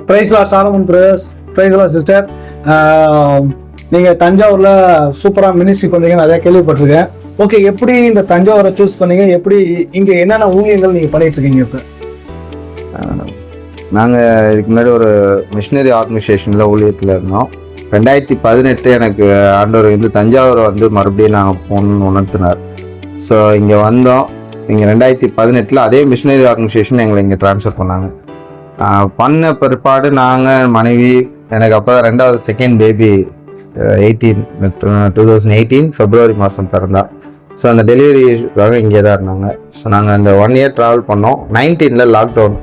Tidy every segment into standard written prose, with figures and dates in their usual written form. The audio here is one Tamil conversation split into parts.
Price lord Solomon brothers, praise lord sister. நீங்கள் தஞ்சாவூரில் சூப்பராக மினிஸ்ட்ரி பண்ணுறீங்க, நிறையா கேள்விப்பட்டிருக்கேன். ஓகே, எப்படி இந்த தஞ்சாவூரை சூஸ் பண்ணீங்க? எப்படி இங்கே என்னென்ன ஊழியங்கள் நீங்கள் பண்ணிட்டு இருக்கீங்க? இப்போ நாங்கள் இதுக்கு முன்னாடி ஒரு மிஷினரி ஆர்கனைசேஷனில் ஊழியத்தில் இருந்தோம். 2018 எனக்கு ஆண்டவர் வந்து தஞ்சாவூரை வந்து மறுபடியும் நாங்கள் போகணுன்னு உணர்த்தினார். ஸோ இங்கே வந்தோம். இங்கே 2018 அதே மிஷினரி ஆர்கனைசேஷன் எங்களை இங்கே ட்ரான்ஸ்ஃபர் பண்ணாங்க. பண்ண பிற்பாடு நாங்கள் மனைவி, எனக்கு அப்போ தான் ரெண்டாவது செகண்ட் பேபி 2018 பிப்ரவரி மாதம் பிறந்தா. ஸோ அந்த டெலிவரிக்காக இங்கே தான் இருந்தாங்க. ஸோ நாங்கள் அந்த 1 இயர் ட்ராவல் பண்ணோம். 19 லாக்டவுன்.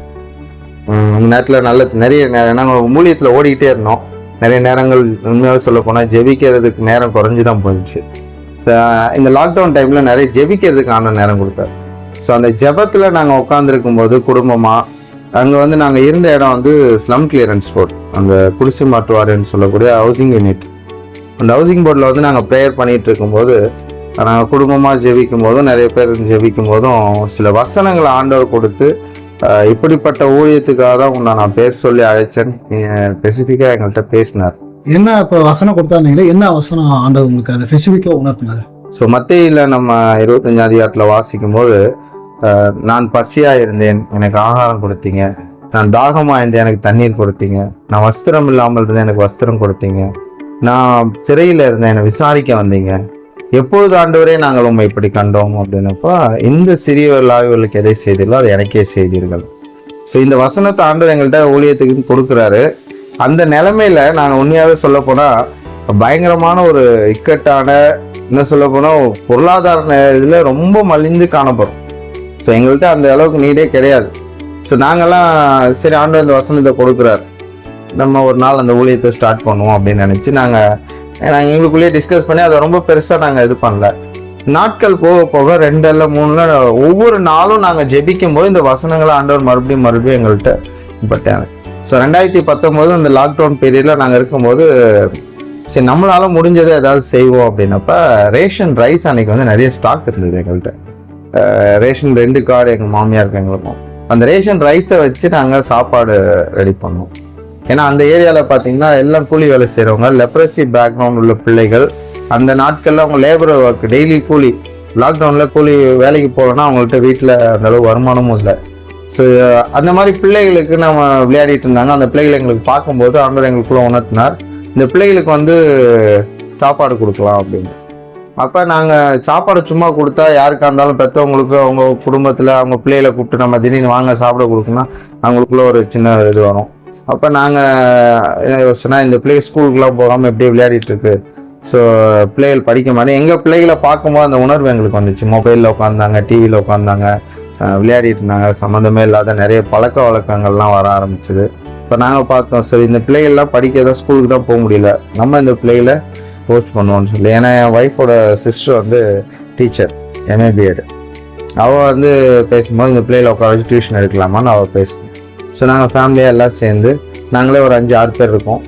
அந்த நேரத்தில் நிறைய நாங்கள் மூலியத்தில் ஓடிக்கிட்டே இருந்தோம். நிறைய நேரங்கள் உண்மையாக சொல்ல போனால் ஜெபிக்கிறதுக்கு நேரம் குறைஞ்சி தான் போயிடுச்சு. ஸோ இந்த லாக்டவுன் டைமில் நிறைய ஜெபிக்கிறதுக்கான நேரம் கொடுத்தாரு. ஸோ அந்த ஜெபத்தில் நாங்கள் உட்காந்துருக்கும் போது குடும்பமாக அங்கே வந்து நாங்கள் இருந்த இடம் வந்து ஸ்லம் கிளியரன்ஸ் போர்ட், அந்த குடிசை மாற்றுவாருன்னு சொல்லக்கூடிய ஹவுசிங் யூனிட். அந்த ஹவுசிங் போர்டில் வந்து நாங்கள் ப்ரேயர் பண்ணிகிட்டு இருக்கும்போது, நாங்கள் குடும்பமாக ஜெபிக்கும் போதும் நிறைய பேர் ஜெபிக்கும் போதும் சில வசனங்களை ஆண்டவர் கொடுத்து, இப்படிப்பட்ட ஊழியத்துக்காக தான் உன்னை நான் பேர் சொல்லி அழைச்சேன், ஸ்பெசிஃபிக்காக எங்கள்கிட்ட பேசினார். என்ன இப்போ வசனம் கொடுத்தாருங்களே, என்ன வசனம் ஆண்டவர் உங்களுக்கு அதை ஸ்பெசிஃபிக்காக உணர்த்தினார்? ஸோ மத்தேயுல நம்ம 25 அதிகாரத்தில் வாசிக்கும் போது, நான் பசியாக இருந்தேன், எனக்கு ஆகாரம் கொடுத்தீங்க. நான் தாகமாக இருந்தேன், எனக்கு தண்ணீர் கொடுத்தீங்க. நான் வஸ்திரம் இல்லாமல் இருந்தேன், எனக்கு வஸ்திரம் கொடுத்தீங்க. நான் சிறையில் இருந்தேன், என்னை விசாரிக்க வந்தீங்க. எப்பொழுது ஆண்டவரே நாங்கள் உண்மை இப்படி கண்டோம் அப்படின்னப்பா, இந்த சிறியவர்களுக்கு எதை செய்தீர்களோ அது எனக்கே செய்தீர்கள். ஸோ இந்த வசனத்தை ஆண்டவர் எங்கள்கிட்ட ஊழியத்துக்கு கொடுக்குறாரு. அந்த நிலைமையில நாங்கள் உண்மையாகவே சொல்ல போனால் பயங்கரமான ஒரு இக்கட்டான, என்ன சொல்ல போனால் பொருளாதார இதில் ரொம்ப மலிந்து காணப்படும். ஸோ எங்கள்கிட்ட அந்த அளவுக்கு நீடே கிடையாது. ஸோ நாங்கள்லாம் சரி ஆண்டவர் இந்த வசனத்தை கொடுக்குறாரு, நம்ம ஒரு நாள் அந்த ஊழியத்தை ஸ்டார்ட் பண்ணுவோம் அப்படின்னு நினச்சி நாங்கள் எங்களுக்குள்ளேயே டிஸ்கஸ் பண்ணி அதை ரொம்ப பெருசாக நாங்கள் இது பண்ணல. நாட்கள் போக போக 2 இல்ல 3 ஒவ்வொரு நாளும் நாங்கள் ஜெபிக்கும் போது இந்த வசனங்களை ஆண்டவர் மறுபடியும் எங்கள்கிட்ட பட்டாங்க. ஸோ 2019 அந்த லாக்டவுன் பீரியடில் நாங்கள் இருக்கும்போது, சரி நம்மளால முடிஞ்சதை ஏதாவது செய்வோம் அப்படின்னப்ப, ரேஷன் ரைஸ் அன்னைக்கு வந்து நிறைய ஸ்டாக் இருந்தது எங்கள்கிட்ட. ரேஷன் 2 கார்டு எங்கள் மாமியாருக்கு எங்களுக்கும். அந்த ரேஷன் ரைஸை வச்சு நாங்கள் சாப்பாடு ரெடி பண்ணோம். ஏன்னா அந்த ஏரியாவில் பார்த்தீங்கன்னா எல்லாம் கூலி வேலை செய்கிறவங்க, லெப்ரசி பேக்ரவுண்ட் உள்ள பிள்ளைகள். அந்த நாட்களில் அவங்க லேபர் ஒர்க், டெய்லி கூலி. லாக்டவுனில் கூலி வேலைக்கு போகலன்னா அவங்கள்ட்ட வீட்டில் அந்த அளவு வருமானமும் இல்லை. ஸோ அந்த மாதிரி பிள்ளைகளுக்கு நம்ம விளையாடிட்டு இருந்தாங்க. அந்த பிள்ளைகளை எங்களுக்கு பார்க்கும்போது ஆண்டவர் எங்களுக்குள்ள உணர்த்தினார், இந்த பிள்ளைகளுக்கு வந்து சாப்பாடு கொடுக்கலாம் அப்படின்னு. அப்போ நாங்கள் சாப்பாடு சும்மா கொடுத்தா யாருக்கா இருந்தாலும் பெற்றவங்களுக்கு அவங்க குடும்பத்தில் அவங்க பிள்ளைகளை கூப்பிட்டு நம்ம திடீர்னு வாங்க சாப்பிட கொடுக்கணும்னா அவங்களுக்குள்ள ஒரு சின்ன இது வரும். அப்போ நாங்கள் சொன்னால் இந்த பிள்ளை ஸ்கூலுக்குலாம் போகாமல் எப்படியே விளையாடிட்டு இருக்கு, ஸோ பிள்ளைகள் படிக்க மாதிரி. எங்கள் பிள்ளைகளை பார்க்கும்போது அந்த உணர்வு எங்களுக்கு வந்துச்சு. மொபைலில் உட்காந்தாங்க, டிவியில் உட்காந்தாங்க, விளையாடிட்டு இருந்தாங்க. சம்மந்தமே இல்லாத நிறைய பழக்க வழக்கங்கள்லாம் வர ஆரம்பிச்சுது. இப்போ நாங்கள் பார்த்தோம், சரி இந்த பிள்ளைகள்லாம் படிக்க தான் ஸ்கூலுக்கு தான் போக முடியல, நம்ம இந்த பிள்ளைகளை கோச் பண்ணுவோம்னு சொல்லி. ஏன்னா என் ஒய்ஃபோட சிஸ்டர் வந்து டீச்சர், MA BEd. அவள் வந்து பேசும்போது இந்த பிள்ளைகளை உட்கார வச்சு டியூஷன் எடுக்கலாமான்னு அவள் பேசுனேன். ஸோ நாங்கள் ஃபேமிலியாக எல்லாம் சேர்ந்து நாங்களே ஒரு 5-6 பேர் இருக்கோம்.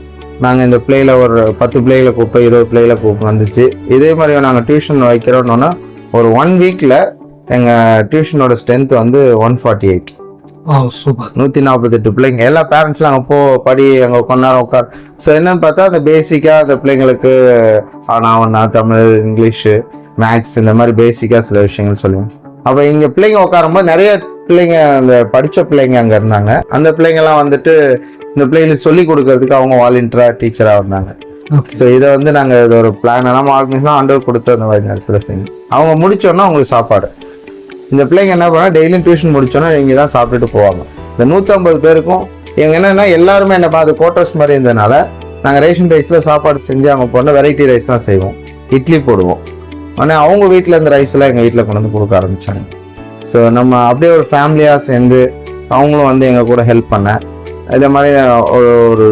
நாங்கள் இந்த பிள்ளைகளை ஒரு 10 பிள்ளைகளை கூப்பிட்டோம், 20 பிள்ளைகளை கூப்பிட்டு வந்துச்சு. இதே மாதிரி நாங்கள் டியூஷன் வைக்கிறோன்னா ஒரு 1 வீக்கில் எங்கள் டியூஷனோட ஸ்ட்ரென்த் வந்து 148. சூப்பர். 148 பிள்ளைங்க. எல்லா பேரண்ட்ஸ்லாம் அங்கே படி அங்கே கொஞ்ச நேரம் உட்கார். ஸோ என்னன்னு பார்த்தா அந்த பேசிக்காக அந்த பிள்ளைங்களுக்கு ஆனா தமிழ், இங்கிலீஷு, மேக்ஸ் இந்த மாதிரி பேசிக்காக சில விஷயங்கள் சொல்லுவேன். அப்போ இங்கே பிள்ளைங்க உட்காரும்போது நிறைய பிள்ளைங்க, அந்த படித்த பிள்ளைங்க அங்கே இருந்தாங்க. அந்த பிள்ளைங்கெல்லாம் வந்துட்டு இந்த பிள்ளைங்களுக்கு சொல்லி கொடுக்கறதுக்கு அவங்க வாலண்டியராக டீச்சராக இருந்தாங்க. ஸோ இதை வந்து நாங்கள் இது ஒரு பிளான் நம்ம ஆர்கனைஸ்லாம் ஆண்டவர் கொடுத்து அந்த மாதிரி நேரத்தில் செஞ்சு அவங்க முடிச்சோன்னா அவங்களுக்கு சாப்பாடு. இந்த பிள்ளைங்க என்ன பண்ணால் டெய்லியும் டியூஷன் முடிச்சோன்னா இங்கே தான் சாப்பிட்டுட்டு போவாங்க. இந்த 150 பேருக்கும் எங்கள் என்னென்னா எல்லாருமே என்ன அது கோட்டர்ஸ் மாதிரி இருந்ததுனால நாங்கள் ரேஷன் ரைஸில் சாப்பாடு செஞ்சு அவங்க போனால் வெரைட்டி ரைஸ் தான் செய்வோம், இட்லி போடுவோம். ஆனால் அவங்க வீட்டில் இந்த ரைஸ்லாம் எங்கள் வீட்டில் கொண்டு வந்து கொடுக்க ஆரம்பித்தாங்க. ஸோ நம்ம அப்படியே ஒரு ஃபேமிலியாக சேர்ந்து அவங்களும் வந்து எங்கள் கூட ஹெல்ப் பண்ண, இதே மாதிரி ஒரு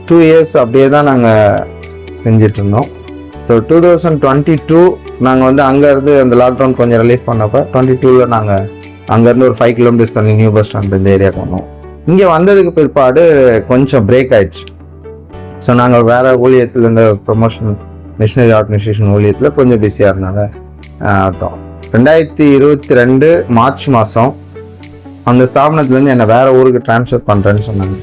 2 இயர்ஸ் அப்படியே தான் நாங்கள் செஞ்சிட்டு இருந்தோம். ஸோ 2022 நாங்கள் வந்து அங்கேருந்து அந்த லாக்டவுன் கொஞ்சம் ரிலீஃப் பண்ணப்போ 22 நாங்கள் அங்கேருந்து ஒரு 5 கிலோமீட்டர்ஸ் தள்ளி நியூ பஸ் ஸ்டாண்ட் இந்த ஏரியாவுக்கு வந்தோம். இங்கே வந்ததுக்கு பிற்பாடு கொஞ்சம் பிரேக் ஆயிடுச்சு. ஸோ நாங்கள் வேறு ஊழியத்தில் இந்த ப்ரொமோஷன் மிஷினரி ஆர்கனைசேஷன் ஊழியத்தில் கொஞ்சம் பிஸியாக இருந்தாங்க. 2022 மார்ச் மாதம் அந்த ஸ்தாபனத்துலேருந்து என்னை வேறு ஊருக்கு ட்ரான்ஸ்ஃபர் பண்ணுறேன்னு சொன்னாங்க.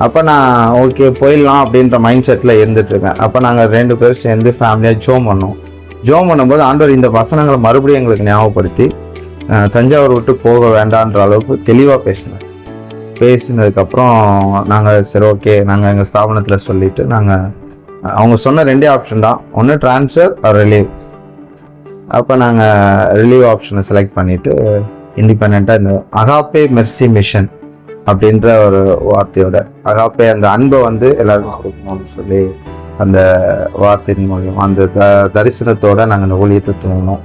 அப்போ நான் ஓகே போயிடலாம் அப்படின்ற மைண்ட் செட்டில் இருந்துட்டுருக்கேன். அப்போ நாங்கள் 2 பேரும் சேர்ந்து ஃபேமிலியாக ஜோம் பண்ணோம். ஜோம் பண்ணும்போது ஆண்டவர் இந்த வசனங்களை மறுபடியும் எங்களுக்கு ஞாபகப்படுத்தி தஞ்சாவூர் விட்டு போக வேண்டான்ற அளவுக்கு தெளிவாக பேசினதுக்கப்புறம் நாங்கள் சரி ஓகே நாங்கள் எங்கள் ஸ்தாபனத்தில் சொல்லிவிட்டு அவங்க சொன்ன 2 ஆப்ஷன் தான், ஒன்று ட்ரான்ஸ்ஃபர் ரிலீவ். அப்போ நாங்கள் ரிலீவ் ஆப்ஷனை செலக்ட் பண்ணிவிட்டு இண்டிபெண்ட்டாக இந்த அகாப்பே மெர்சி மிஷன் அப்படின்ற ஒரு வார்த்தையோட அகாப்பே அந்த அன்பை வந்து எல்லாருக்கும் கொடுக்கணும்னு சொல்லி அந்த வார்த்தையின் மூலியம் அந்த தரிசனத்தோடு நாங்கள் அந்த ஊழியத்தை தூங்கினோம்.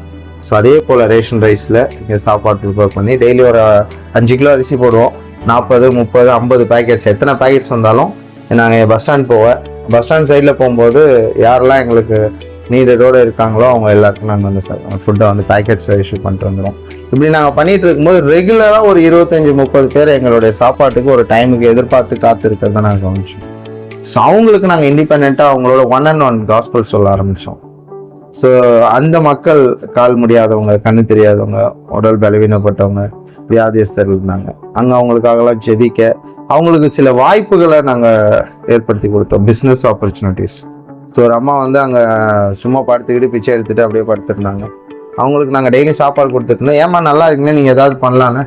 ஸோ அதே போல் ரேஷன் ரைஸில் இங்கே சாப்பாடு ப்ரிப்பேர் பண்ணி டெய்லி ஒரு 5 கிலோ அரிசி போடுவோம். 40, 30, 50 பேக்கெட்ஸ், எத்தனை பேக்கெட்ஸ் வந்தாலும் நாங்கள் பஸ் ஸ்டாண்ட் பஸ் ஸ்டாண்ட் சைடில் போகும்போது யாரெல்லாம் எங்களுக்கு நீடோடு இருக்காங்களோ அவங்க எல்லாருக்கும் நாங்கள் வந்து ஃபுட்டை வந்து பேக்கெட்ஸை இஷ்யூ பண்ணிட்டு வந்துடும். இப்படி நாங்கள் பண்ணிகிட்டு இருக்கும்போது ரெகுலராக ஒரு 25-30 பேர் எங்களுடைய சாப்பாட்டுக்கு ஒரு டைமுக்கு எதிர்பார்த்து காத்திருக்கிறத நாங்கள் கவனிச்சோம். ஸோ அவங்களுக்கு நாங்கள் இண்டிபெண்ட்டாக அவங்களோட 1-on-1 காஸ்பல் சொல்ல ஆரம்பித்தோம். ஸோ அந்த மக்கள் கால் முடியாதவங்க, கண்ணு தெரியாதவங்க, உடல் பலவீனப்பட்டவங்க, வியாதியஸ்தர் இருந்தாங்க. அங்கே அவங்களுக்காகலாம் ஜெபிக்க அவங்களுக்கு சில வாய்ப்புகளை நாங்கள் ஏற்படுத்தி கொடுத்தோம். Business opportunities. ஸோ ஒரு அம்மா வந்து அங்கே சும்மா படுத்துக்கிட்டு பிச்சை எடுத்துகிட்டு அப்படியே படுத்துருந்தாங்க. அவங்களுக்கு நாங்கள் டெய்லி சாப்பாடு கொடுத்துருந்தோம். ஏமா நல்லா இருக்குன்னு நீங்கள் ஏதாவது பண்ணலான்னு,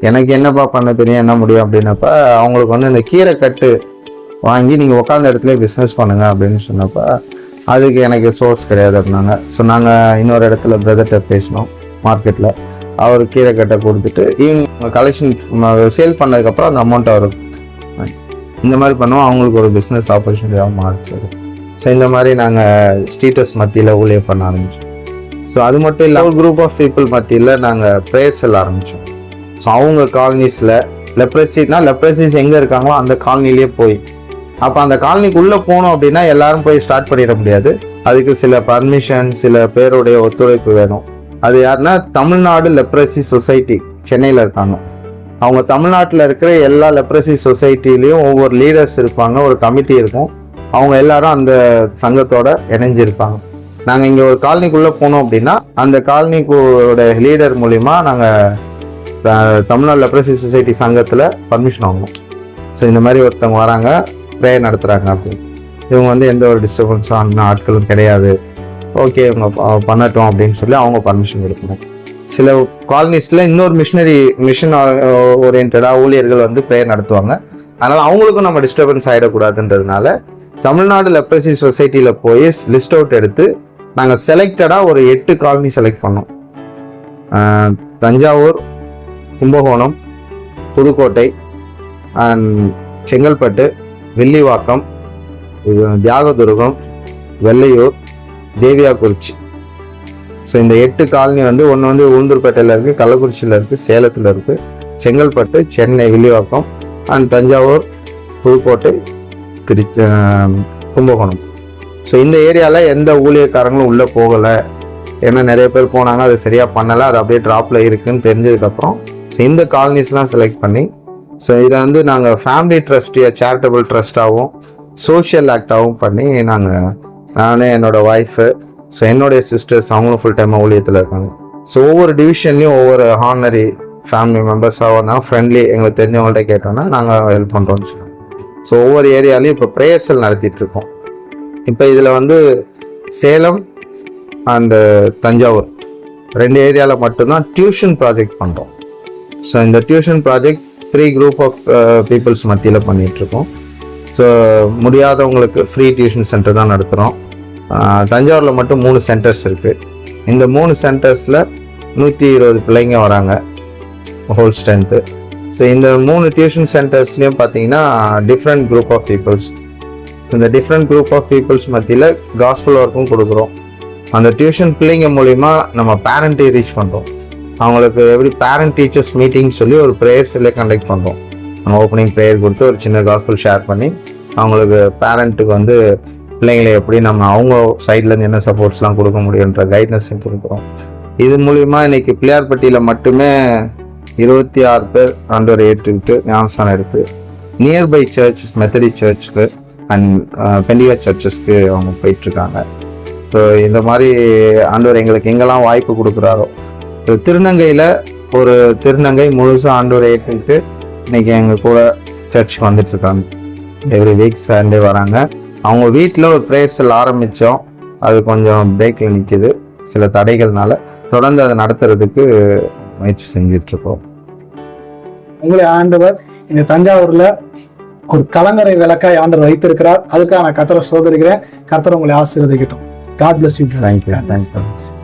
எனக்கு என்னப்பா பண்ண தெரியும், என்ன முடியும் அப்படின்னப்ப அவங்களுக்கு வந்து இந்த கீரை கட்டு வாங்கி நீங்கள் உட்காந்த இடத்துல பிஸ்னஸ் பண்ணுங்கள் அப்படின்னு சொன்னப்போ அதுக்கு எனக்கு சோர்ஸ் கிடையாது அப்படின்னாங்க. ஸோ நாங்கள் இன்னொரு இடத்துல பிரதர்கிட்ட பேசினோம் மார்க்கெட்டில். அவர் கீரை கட்டை கொடுத்துட்டு ஈவினிங் கலெக்ஷன் சேல் பண்ணதுக்கப்புறம் அந்த அமௌண்ட் அவருக்கு இந்த மாதிரி பண்ணுவோம். அவங்களுக்கு ஒரு பிஸ்னஸ் ஆப்பர்ச்சுனிட்டியாக மாறிச்சு. ஸோ இந்த மாதிரி நாங்கள் ஸ்டேட்டஸ் மத்தியில் ஊழியம் பண்ண ஆரம்பித்தோம். ஸோ அது மட்டும் இல்லை, ஒரு குரூப் ஆஃப் பீப்புள் மத்தியில் நாங்கள் ப்ரேயர்ஸ் எல்லாம் ஆரம்பித்தோம். ஸோ அவங்க காலனிஸில் லெப்ரசிஸ் எங்கே இருக்காங்களோ அந்த காலனிலேயே போய், அப்போ அந்த காலனிக்குள்ளே போனோம் அப்படின்னா எல்லாரும் போய் ஸ்டார்ட் பண்ணிட முடியாது. அதுக்கு சில பர்மிஷன், சில பேருடைய ஒத்துழைப்பு வேணும். அது யாருன்னா தமிழ்நாடு லெப்ரசி சொசைட்டி சென்னையில் இருக்காங்க. அவங்க தமிழ்நாட்டில் இருக்கிற எல்லா லெப்ரசி சொசைட்டிலையும் ஒவ்வொரு லீடர்ஸ் இருப்பாங்க, ஒரு கமிட்டி இருக்கும். அவங்க எல்லாரும் அந்த சங்கத்தோட இணைஞ்சிருப்பாங்க. நாங்கள் இங்கே ஒரு காலனிக்குள்ளே போனோம் அப்படின்னா அந்த காலனிக்கூட லீடர் மூலிமா நாங்கள் தமிழ்நாடு லெப்ரசி சொசைட்டி சங்கத்தில் பர்மிஷன் வாங்கணும். ஸோ இந்த மாதிரி ஒருத்தவங்க வராங்க, ப்ரேயர் நடத்துகிறாங்க அப்படின்னு. இவங்க வந்து எந்த ஒரு டிஸ்டர்பன்ஸான ஆட்களும் கிடையாது, ஓகே இவங்க பண்ணட்டும் அப்படின்னு சொல்லி அவங்க பர்மிஷன் கொடுக்கணும். சில காலனிஸில் இன்னொரு மிஷன் ஓரியன்டாக ஊழியர்கள் வந்து ப்ரேயர் நடத்துவாங்க. அதனால் அவங்களுக்கும் நம்ம டிஸ்டர்பன்ஸ் ஆகிடக்கூடாதுன்றதுனால தமிழ்நாடு லெப்ரசி சொசைட்டியில் போய் லிஸ்ட் அவுட் எடுத்து நாங்கள் செலக்டடாக ஒரு 8 காலனி செலக்ட் பண்ணோம். தஞ்சாவூர், கும்பகோணம், புதுக்கோட்டை, செங்கல்பட்டு, வில்லிவாக்கம், தியாகதுருகம், வெள்ளையூர், தேவியாக்குறிச்சி. ஸோ இந்த 8 காலனி வந்து ஒன்று வந்து உளுந்தூர்பேட்டையில் இருக்குது, கள்ளக்குறிச்சியில் இருக்குது, சேலத்தில் இருக்குது, செங்கல்பட்டு, சென்னை, வில்லிவாக்கம், தஞ்சாவூர், புதுக்கோட்டை, கும்பகோணம். ஸோ இந்த ஏரியாவில் எந்த ஊழியக்காரங்களும் உள்ளே போகலை, ஏன்னா நிறைய பேர் போனாங்க, அது சரியாக பண்ணலை, அது அப்படியே ட்ராப்பில் இருக்குதுன்னு தெரிஞ்சதுக்கப்புறம் ஸோ இந்த காலனிஸ்லாம் செலக்ட் பண்ணி, ஸோ இதை வந்து நாங்கள் ஃபேமிலி ட்ரஸ்டியாக, சேரிட்டபிள் ட்ரஸ்ட்டாகவும் சோஷியல் ஆக்டாகவும் பண்ணி நானே என்னோடய ஒய்ஃபு, ஸோ என்னுடைய சிஸ்டர்ஸ் அவங்களும் ஃபுல் டைமாக ஊழியத்தில் இருக்காங்க. ஸோ ஒவ்வொரு டிவிஷன்லேயும் ஒவ்வொரு ஹானரி ஃபேமிலி மெம்பர்ஸாக வந்தாலும் ஃப்ரெண்ட்லி எங்களுக்கு தெரிஞ்சவங்கள்ட்ட கேட்டோன்னா நாங்கள் ஹெல்ப் பண்ணுறோம்னு சொல்லுவோம். ஸோ ஒவ்வொரு ஏரியாலையும் இப்போ ப்ரேயர்ஸல் நடத்திட்டுருக்கோம். இப்போ இதில் வந்து சேலம் அண்டு தஞ்சாவூர் 2 ஏரியாவில் மட்டும்தான் டியூஷன் ப்ராஜெக்ட் பண்ணுறோம். ஸோ இந்த tuition project 3 group of peoples மத்தியில் பண்ணிகிட்ருக்கோம். ஸோ முடியாதவங்களுக்கு ஃப்ரீ டியூஷன் சென்டர் தான் நடத்துகிறோம். தஞ்சாவூரில் மட்டும் 3 சென்டர்ஸ் இருக்குது. இந்த 3 சென்டர்ஸில் 120 பிள்ளைங்க வராங்க ஹோல் ஸ்ட்ரென்த்து. ஸோ இந்த 3 டியூஷன் சென்டர்ஸ்லேயும் பார்த்தீங்கன்னா different group of peoples. So இந்த டிஃப்ரெண்ட் குரூப் ஆஃப் பீப்புள்ஸ் மத்தியில் காஸ்பல் ஒர்க்கும் கொடுக்குறோம். அந்த டியூஷன் பிள்ளைங்க மூலிமா நம்ம பேரண்ட்டை ரீச் பண்ணுறோம். அவங்களுக்கு எப்படி பேரண்ட் டீச்சர்ஸ் மீட்டிங் சொல்லி ஒரு ப்ரேயர்ஸ் எல்லாம் கண்டக்ட் பண்ணுறோம். நம்ம ஓப்பனிங் ப்ரேயர் கொடுத்து ஒரு சின்ன காஸ்பல் ஷேர் பண்ணி அவங்களுக்கு பேரண்ட்டுக்கு வந்து பிள்ளைங்களை எப்படி நம்ம அவங்க சைட்லேருந்து என்ன சப்போர்ட்ஸ்லாம் கொடுக்க முடியுன்ற கைட்னஸும் கொடுக்குறோம். இது மூலிமா இன்றைக்கி பிள்ளையார்பட்டியில் மட்டுமே 26 பேர் ஆண்டவரை ஏற்றுக்கிட்டு ஞானஸ்தானம் எடுத்து நியர்பை சர்ச்சஸ், மெத்தடிஸ்ட் சர்ச்சுக்கு அண்ட் பெண்டிகா சர்ச்சஸ்க்கு அவங்க போயிட்டுருக்காங்க. ஸோ இந்த மாதிரி ஆண்டவர் எங்களுக்கு எங்கெல்லாம் வாய்ப்பு கொடுக்குறாரோ, திருநங்கையில் ஒரு திருநங்கை முழுசாக ஆண்டவரை ஏற்றுக்கிட்டு இன்றைக்கி எங்கள் கூட சர்ச்சுக்கு வந்துட்டுருக்காங்க. எவ்ரி வீக் சண்டே வராங்க. அவங்க வீட்டில் ஒரு ப்ரேயர் செல் ஆரம்பித்தோம், அது கொஞ்சம் பிரேக்கில் நிற்கிது சில தடைகள்னால. தொடர்ந்து அதை நடத்துறதுக்கு முயற்சி செஞ்சிட்ருக்கோம். உங்களை ஆண்டவர் இந்த தஞ்சாவூர்ல ஒரு கலங்கரை விளக்காய் ஆண்டவர் வைத்திருக்கிறார். அதுக்காக நான் கர்த்தரை சோதரிக்கிறேன். கர்த்தர் உங்களை ஆசீர்வதிக்கட்டும். God bless you. தேங்க்யூ.